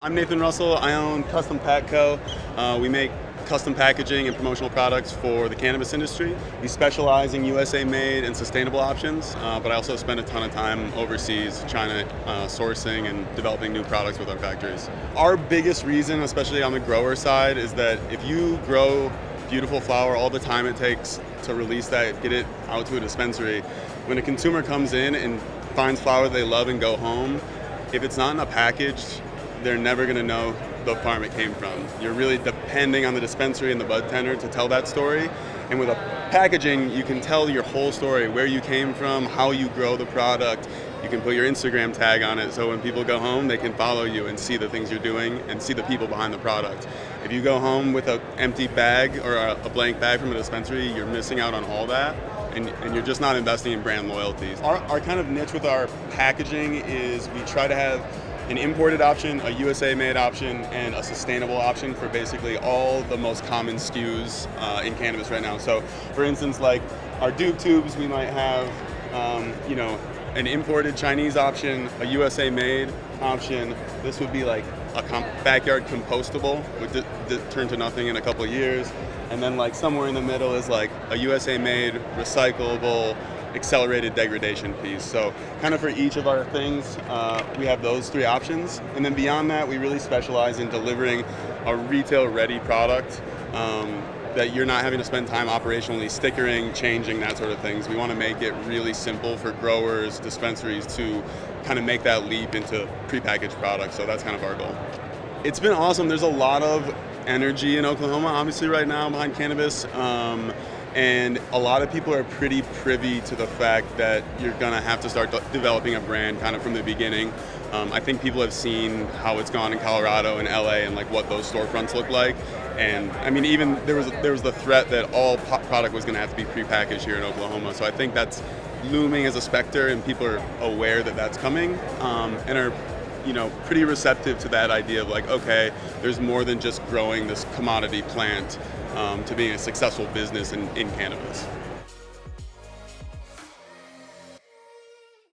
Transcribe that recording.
I'm Nathan Russell. I own CUSTOMPACK CO. We make custom packaging and promotional products for the cannabis industry. We specialize in USA made and sustainable options, but I also spend a ton of time overseas, China, sourcing and developing new products with our factories. Our biggest reason, especially on the grower side, is that if you grow beautiful flower, all the time it takes to release that, get it out to a dispensary, when a consumer comes in and finds flower they love and go home, if it's not in a package, they're never going to know the farm it came from. You're really depending on the dispensary and the bud tender to tell that story. And with a packaging, you can tell your whole story, where you came from, how you grow the product. You can put your Instagram tag on it, so when people go home, they can follow you and see the things you're doing and see the people behind the product. If you go home with an empty bag or a blank bag from a dispensary, you're missing out on all that. And you're just not investing in brand loyalties. Our kind of niche with our packaging is we try to have an imported option, a USA made option, and a sustainable option for basically all the most common SKUs in cannabis right now. So for instance, like our dupe tubes, we might have an imported Chinese option, a USA made option. This would be like a backyard compostable, would turn to nothing in a couple of years. And then like somewhere in the middle is like a USA made, recyclable, accelerated degradation piece. So kind of for each of our things, we have those three options. And then beyond that, we really specialize in delivering a retail ready product that you're not having to spend time operationally stickering, changing, that sort of things. We want to make it really simple for growers, dispensaries to kind of make that leap into prepackaged products. So that's kind of our goal. It's been awesome. There's a lot of energy in Oklahoma, obviously, right now behind cannabis. And a lot of people are pretty privy to the fact that you're going to have to start developing a brand kind of from the beginning. I think people have seen how it's gone in Colorado and LA and like what those storefronts look like. And I mean, even there was the threat that all product was going to have to be prepackaged here in Oklahoma. So I think that's looming as a specter, and people are aware that that's coming and are pretty receptive to that idea of like, okay, there's more than just growing this commodity plant to being a successful business in cannabis.